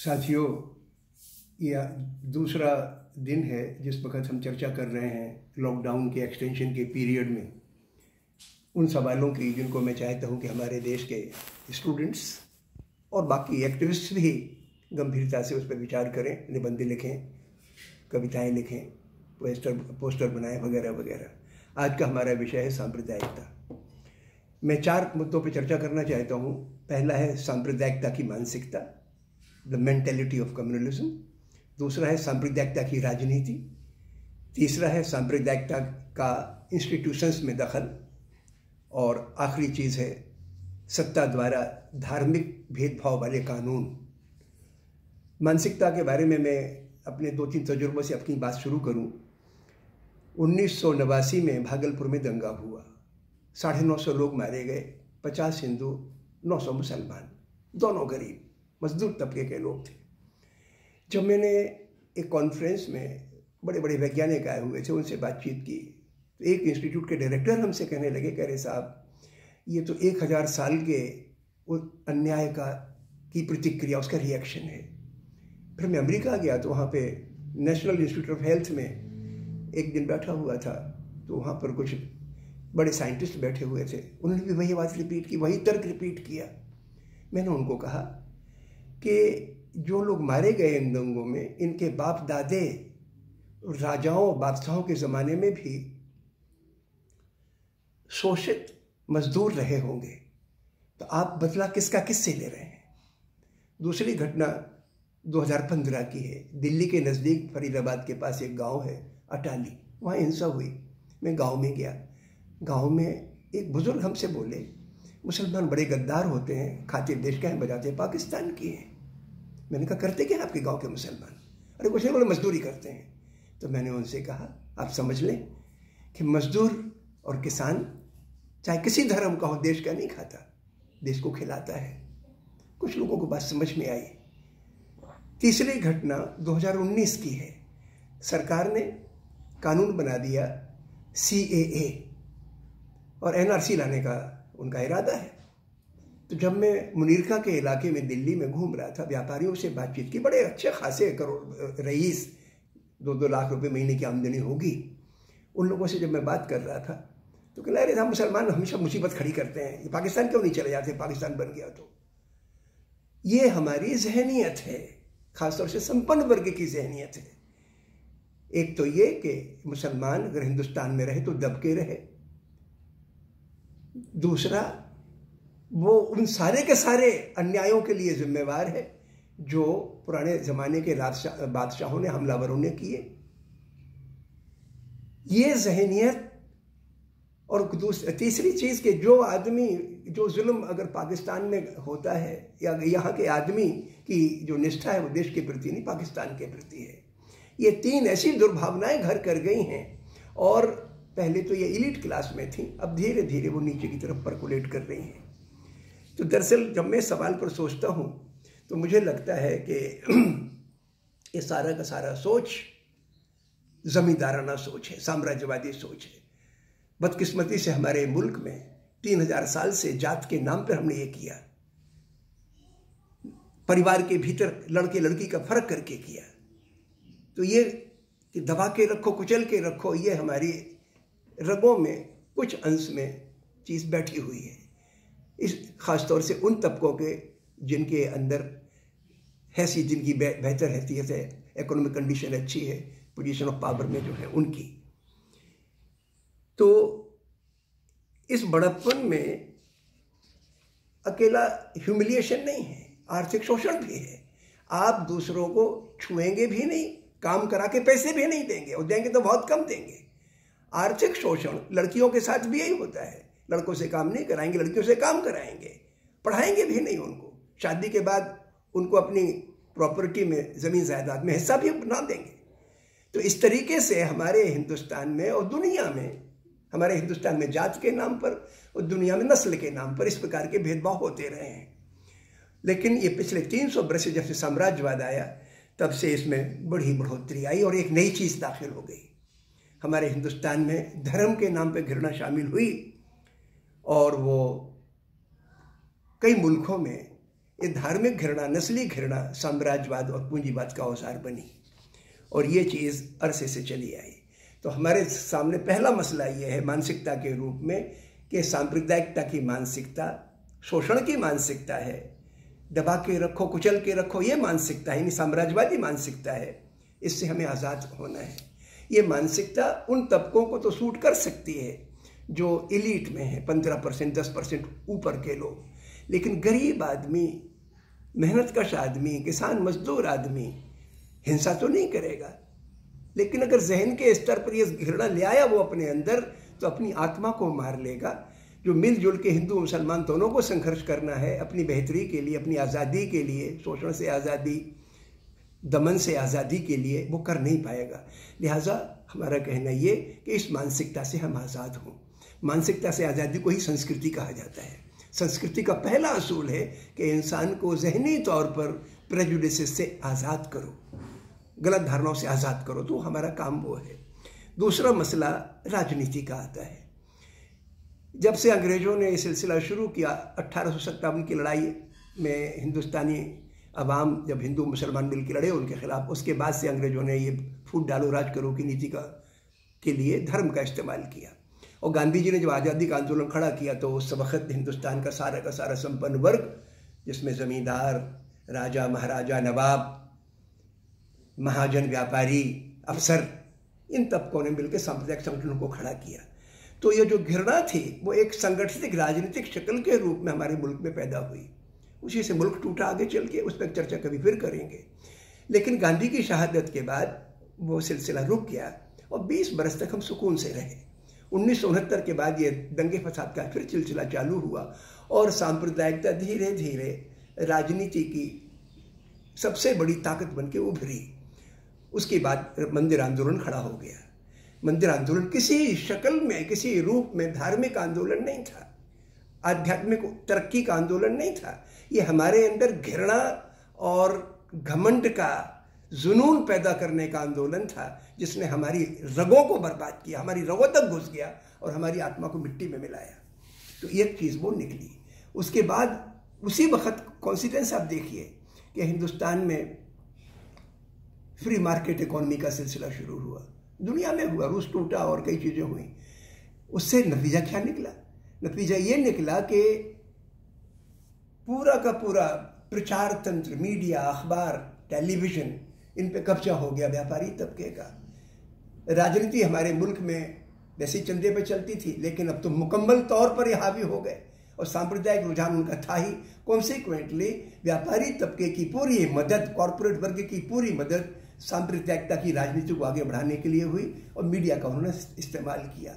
साथियों, यह दूसरा दिन है जिस वक्त हम चर्चा कर रहे हैं लॉकडाउन के एक्सटेंशन के पीरियड में उन सवालों की जिनको मैं चाहता हूं कि हमारे देश के स्टूडेंट्स और बाकी एक्टिविस्ट भी गंभीरता से उस पर विचार करें, निबंध लिखें, कविताएं लिखें, पोस्टर बनाएं वगैरह वगैरह। आज का हमारा विषय है सांप्रदायिकता। मैं 4 मुद्दों पर चर्चा करना चाहता हूँ। पहला है सांप्रदायिकता की मानसिकता, द मेंटेलिटी ऑफ कम्युनलिज्म। दूसरा है सांप्रदायिकता की राजनीति। तीसरा है सांप्रदायिकता का इंस्टीट्यूशंस में दखल। और आखिरी चीज़ है सत्ता द्वारा धार्मिक भेदभाव वाले कानून। मानसिकता के बारे में मैं अपने 2-3 तजुर्बों से अपनी बात शुरू करूं। 1989 में भागलपुर में दंगा हुआ, 950 लोग मारे गए, 50 हिंदू, 900 मुसलमान, दोनों गरीब मजदूर तबके के लोग थे। जब मैंने एक कॉन्फ्रेंस में बड़े बड़े वैज्ञानिक आए हुए थे, उनसे बातचीत की तो एक इंस्टीट्यूट के डायरेक्टर हमसे कहने लगे, कह रहे साहब ये तो 1000 साल के अन्याय की प्रतिक्रिया, उसका रिएक्शन है। फिर मैं अमेरिका गया तो वहाँ पे नेशनल इंस्टीट्यूट ऑफ हेल्थ में एक दिन बैठा हुआ था, तो वहाँ पर कुछ बड़े साइंटिस्ट बैठे हुए थे। उन्होंने भी वही बात रिपीट की, वही तर्क रिपीट किया। मैंने उनको कहा कि जो लोग मारे गए इन दंगों में, इनके बाप दादे राजाओं बादशाहों के ज़माने में भी शोषित मजदूर रहे होंगे, तो आप बदला किससे ले रहे हैं। दूसरी घटना 2015 की है। दिल्ली के नज़दीक फरीदाबाद के पास एक गांव है अटाली, वहाँ हिंसा हुई। मैं गांव में गया। गांव में एक बुजुर्ग हमसे बोले, मुसलमान बड़े गद्दार होते हैं, खातिर देश का है, बजाते पाकिस्तान की हैं। मैंने कहा करते क्या आपके गांव के मुसलमान? अरे कुछ नहीं, बोले मजदूरी करते हैं। तो मैंने उनसे कहा आप समझ लें कि मजदूर और किसान चाहे किसी धर्म का हो, देश का नहीं खाता, देश को खिलाता है। कुछ लोगों को बात समझ में आई। तीसरी घटना 2019 की है। सरकार ने कानून बना दिया CAA और NRC लाने का उनका इरादा है। तो जब मैं मुनीरखा के इलाके में दिल्ली में घूम रहा था, व्यापारियों से बातचीत की, बड़े अच्छे खासे करोड़ रईस, 2-2 लाख रुपए महीने की आमदनी होगी। उन लोगों से जब मैं बात कर रहा था तो कह रहे थे मुसलमान हमेशा मुसीबत खड़ी करते हैं, ये पाकिस्तान क्यों नहीं चले जाते, पाकिस्तान बन गया तो। ये हमारी जहनियत है, खासतौर से संपन्न वर्ग की जहनियत है। एक तो ये कि मुसलमान अगर हिंदुस्तान में रहे तो दब के रहे। दूसरा, वो उन सारे के सारे अन्यायों के लिए जिम्मेवार है जो पुराने जमाने के बादशाहों ने, हमलावरों ने किए। ये जहनियत। और तीसरी चीज कि जो जुल्म अगर पाकिस्तान में होता है, या यहाँ के आदमी की जो निष्ठा है वो देश के प्रति नहीं, पाकिस्तान के प्रति है। ये 3 ऐसी दुर्भावनाएं घर कर गई हैं। और पहले तो ये एलीट क्लास में थी, अब धीरे धीरे वो नीचे की तरफ परकुलेट कर रही हैं। तो दरअसल जब मैं सवाल पर सोचता हूँ तो मुझे लगता है कि ये सारा का सारा सोच जमींदाराना सोच है, साम्राज्यवादी सोच है। बदकिस्मती से हमारे मुल्क में 3000 साल से जात के नाम पर हमने ये किया, परिवार के भीतर लड़के लड़की का फर्क करके किया। तो ये कि दबा के रखो, कुचल के रखो, ये हमारी रगों में कुछ अंश में चीज़ बैठी हुई है। इस खासतौर से उन तबकों के जिनके अंदर हैसी, जिनकी बेहतर हैसियत है, इकोनॉमिक कंडीशन अच्छी है, पोजीशन ऑफ पावर में जो है उनकी। तो इस बड़प्पन में अकेला ह्यूमिलिएशन नहीं है, आर्थिक शोषण भी है। आप दूसरों को छुएंगे भी नहीं, काम करा के पैसे भी नहीं देंगे, और देंगे तो बहुत कम देंगे। आर्थिक शोषण लड़कियों के साथ भी यही होता है। लड़कों से काम नहीं कराएंगे, लड़कियों से काम कराएंगे, पढ़ाएंगे भी नहीं उनको, शादी के बाद उनको अपनी प्रॉपर्टी में, ज़मीन जायदाद में हिस्सा भी ना देंगे। तो इस तरीके से हमारे हिंदुस्तान में और दुनिया में, हमारे हिंदुस्तान में जात के नाम पर और दुनिया में नस्ल के नाम पर इस प्रकार के भेदभाव होते रहे हैं। लेकिन ये पिछले 300 वर्ष से जब से साम्राज्यवाद आया, तब से इसमें बड़ी बढ़ोतरी आई और एक नई चीज़ दाखिल हो गई। हमारे हिंदुस्तान में धर्म के नाम पर घृणा शामिल हुई और वो कई मुल्कों में ये धार्मिक घृणा, नस्ली घृणा साम्राज्यवाद और पूंजीवाद का औजार बनी और ये चीज़ अरसे से चली आई। तो हमारे सामने पहला मसला ये है मानसिकता के रूप में कि सांप्रदायिकता की मानसिकता शोषण की मानसिकता है, दबा के रखो, कुचल के रखो, ये मानसिकता है, यानी साम्राज्यवादी मानसिकता है। इससे हमें आज़ाद होना है। ये मानसिकता उन तबकों को तो सूट कर सकती है जो एलीट में है, 15% 10% ऊपर के लोग, लेकिन गरीब आदमी, मेहनतकश आदमी, किसान मजदूर आदमी हिंसा तो नहीं करेगा। लेकिन अगर जहन के स्तर पर यह घृणा ले आया वो अपने अंदर, तो अपनी आत्मा को मार लेगा। जो मिलजुल के हिंदू मुसलमान दोनों को संघर्ष करना है अपनी बेहतरी के लिए, अपनी आज़ादी के लिए, शोषण से आज़ादी, दमन से आज़ादी के लिए, वो कर नहीं पाएगा। लिहाजा हमारा कहना ये कि इस मानसिकता से हम आज़ाद हों। मानसिकता से आज़ादी को ही संस्कृति कहा जाता है। संस्कृति का पहला असूल है कि इंसान को जहनी तौर पर प्रेजुडिसेस से आज़ाद करो, गलत धारणाओं से आज़ाद करो, तो हमारा काम वो है। दूसरा मसला राजनीति का आता है। जब से अंग्रेज़ों ने ये सिलसिला शुरू किया 1857 की लड़ाई में, हिंदुस्तानी अवाम जब हिंदू मुसलमान मिल के लड़े उनके खिलाफ, उसके बाद से अंग्रेज़ों ने ये फूट डालो राज करो की नीति के लिए धर्म का इस्तेमाल किया। और गांधी जी ने जब आज़ादी का आंदोलन खड़ा किया तो उस वक्त हिंदुस्तान का सारा संपन्न वर्ग, जिसमें ज़मींदार, राजा, महाराजा, नवाब, महाजन, व्यापारी, अफसर, इन तबकों ने मिलकर सांप्रदायिक संगठनों को खड़ा किया। तो ये जो घृणा थी वो एक संगठित राजनीतिक शक्ल के रूप में हमारे मुल्क में पैदा हुई। उसी से मुल्क टूटा आगे चल के, उस पर चर्चा कभी फिर करेंगे। लेकिन गांधी की शहादत के बाद वो सिलसिला रुक गया और 20 बरस तक हम सुकून से रहे। 1969 के बाद ये दंगे फसाद का फिर सिलसिला चालू हुआ और सांप्रदायिकता धीरे धीरे राजनीति की सबसे बड़ी ताकत बन के उभरी। उसके बाद मंदिर आंदोलन खड़ा हो गया। मंदिर आंदोलन किसी शक्ल में, किसी रूप में धार्मिक आंदोलन नहीं था, आध्यात्मिक तरक्की का आंदोलन नहीं था। ये हमारे अंदर घृणा और घमंड का जुनून पैदा करने का आंदोलन था, जिसने हमारी रगों को बर्बाद किया, हमारी रगों तक घुस गया और हमारी आत्मा को मिट्टी में मिलाया। तो एक चीज़ वो निकली। उसके बाद उसी वक्त कॉन्सिक्वेंस आप देखिए कि हिंदुस्तान में फ्री मार्केट इकोनॉमी का सिलसिला शुरू हुआ, दुनिया में हुआ, रूस टूटा और कई चीज़ें हुई। उससे नतीजा क्या निकला? नतीजा ये निकला कि पूरा का पूरा प्रचार तंत्र, मीडिया, अखबार, टेलीविज़न, इन पे कब्जा हो गया व्यापारी तबके का। राजनीति हमारे मुल्क में वैसे चंदे पे चलती थी, लेकिन अब तो मुकम्मल तौर पर ये हावी हो गए और सांप्रदायिक रुझान उनका था ही। कॉन्सिक्वेंटली व्यापारी तबके की पूरी मदद, कॉरपोरेट वर्ग की पूरी मदद सांप्रदायिकता की राजनीति को आगे बढ़ाने के लिए हुई और मीडिया का उन्होंने इस्तेमाल किया।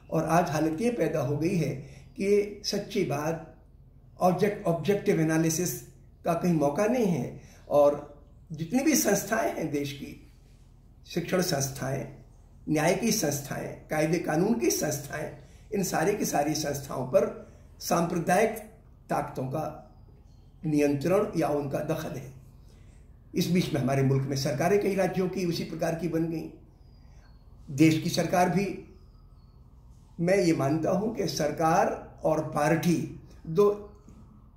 और आज हालत ये पैदा हो गई है कि सच्ची बात, ऑब्जेक्टिव एनालिसिस का कहीं मौका नहीं है। और जितनी भी संस्थाएं हैं देश की, शिक्षण संस्थाएं, न्याय की संस्थाएं, कायदे कानून की संस्थाएं, इन सारी की सारी संस्थाओं पर सांप्रदायिक ताकतों का नियंत्रण या उनका दखल है। इस बीच में हमारे मुल्क में सरकारें कई राज्यों की उसी प्रकार की बन गई। देश की सरकार भी, मैं ये मानता हूं कि सरकार और पार्टी दो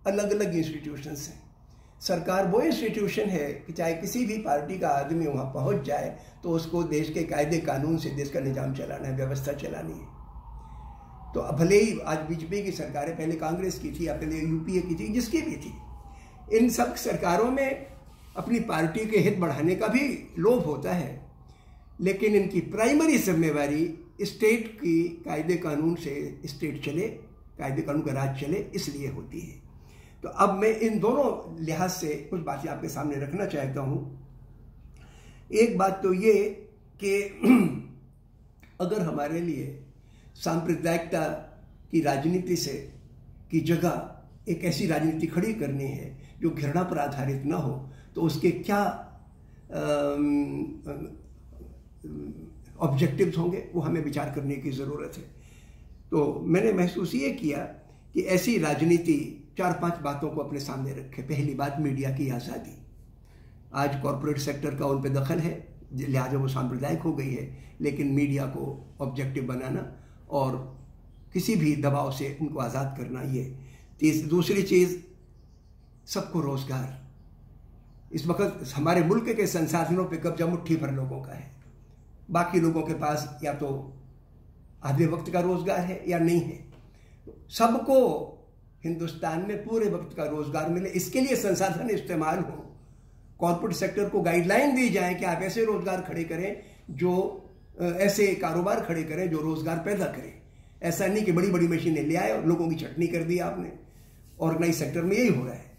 अलग अलग इंस्टीट्यूशंस हैं। सरकार वो इंस्टीट्यूशन है कि चाहे किसी भी पार्टी का आदमी वहाँ पहुँच जाए तो उसको देश के कायदे कानून से देश का निज़ाम चलाना है, व्यवस्था चलानी है। तो भले ही आज बीजेपी की सरकारें, पहले कांग्रेस की थी या पहले यूपीए की थी, जिसकी भी थी, इन सब सरकारों में अपनी पार्टी के हित बढ़ाने का भी लोभ होता है, लेकिन इनकी प्राइमरी जिम्मेवारी स्टेट की कायदे कानून से स्टेट चले, कायदे कानून का राज चले, इसलिए होती है। तो अब मैं इन दोनों लिहाज से कुछ बातें आपके सामने रखना चाहता हूँ। एक बात तो ये कि अगर हमारे लिए सांप्रदायिकता की राजनीति से की जगह एक ऐसी राजनीति खड़ी करनी है जो घृणा पर आधारित ना हो, तो उसके क्या ऑब्जेक्टिव्स होंगे, वो हमें विचार करने की ज़रूरत है। तो मैंने महसूस ये किया कि ऐसी राजनीति 4-5 बातों को अपने सामने रखे। पहली बात, मीडिया की आज़ादी। आज कॉरपोरेट सेक्टर का उन पर दखल है, लिहाजा वो सांप्रदायिक हो गई है, लेकिन मीडिया को ऑब्जेक्टिव बनाना और किसी भी दबाव से उनको आज़ाद करना, ये दूसरी चीज़ सबको रोजगार। इस वक्त हमारे मुल्क के संसाधनों पे कब्जा मुट्ठी भर लोगों का है, बाकी लोगों के पास या तो आधे वक्त का रोजगार है या नहीं है। सबको हिंदुस्तान में पूरे वक्त का रोजगार मिले, इसके लिए संसाधन इस्तेमाल हो। कॉर्पोरेट सेक्टर को गाइडलाइन दी जाए कि आप ऐसे रोजगार खड़े करें, जो ऐसे कारोबार खड़े करें जो रोजगार पैदा करें। ऐसा नहीं कि बड़ी बड़ी मशीनें ले आए और लोगों की चटनी कर दी आपने। ऑर्गेनाइज सेक्टर में यही हो रहा है।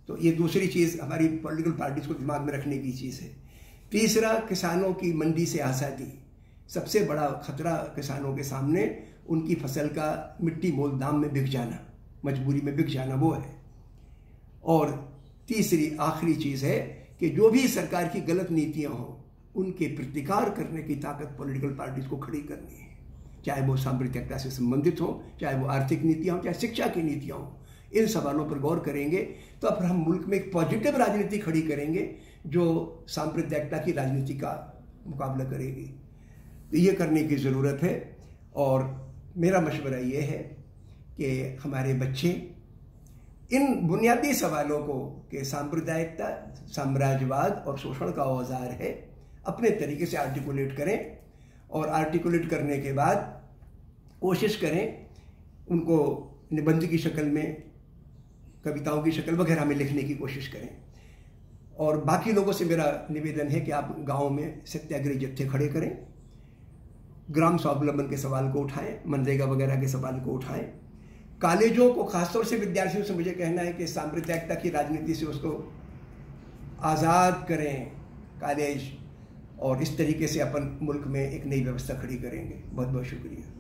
तो ये दूसरी चीज़ हमारी पॉलिटिकल पार्टीज को दिमाग में रखने की चीज़ है। तीसरा, किसानों की मंडी से आज़ादी। सबसे बड़ा खतरा किसानों के सामने उनकी फसल का मिट्टी मोल दाम में बिक जाना, मजबूरी में बिक जाना, वो है। और तीसरी आखिरी चीज़ है कि जो भी सरकार की गलत नीतियां हों उनके प्रतिकार करने की ताकत पॉलिटिकल पार्टीज को खड़ी करनी है, चाहे वो सांप्रदायिकता से संबंधित हो, चाहे वो आर्थिक नीतियां हो, चाहे शिक्षा की नीतियां हो। इन सवालों पर गौर करेंगे तो फिर हम मुल्क में एक पॉजिटिव राजनीति खड़ी करेंगे जो सांप्रदायिकता की राजनीति का मुकाबला करेगी। तो ये करने की ज़रूरत है। और मेरा मशवरा ये है कि हमारे बच्चे इन बुनियादी सवालों को कि सांप्रदायिकता, साम्राज्यवाद और शोषण का औजार है, अपने तरीके से आर्टिकुलेट करें। और आर्टिकुलेट करने के बाद कोशिश करें उनको निबंध की शक्ल में, कविताओं की शक्ल वगैरह में लिखने की कोशिश करें। और बाकी लोगों से मेरा निवेदन है कि आप गाँव में सत्याग्रही जत्थे खड़े करें, ग्राम स्वावलंबन के सवाल को उठाएं, मनरेगा वगैरह के सवाल को उठाएं। कॉलेजों को, खासतौर से विद्यार्थियों से मुझे कहना है कि सांप्रदायिकता की राजनीति से उसको आज़ाद करें कॉलेज, और इस तरीके से अपन मुल्क में एक नई व्यवस्था खड़ी करेंगे। बहुत बहुत शुक्रिया।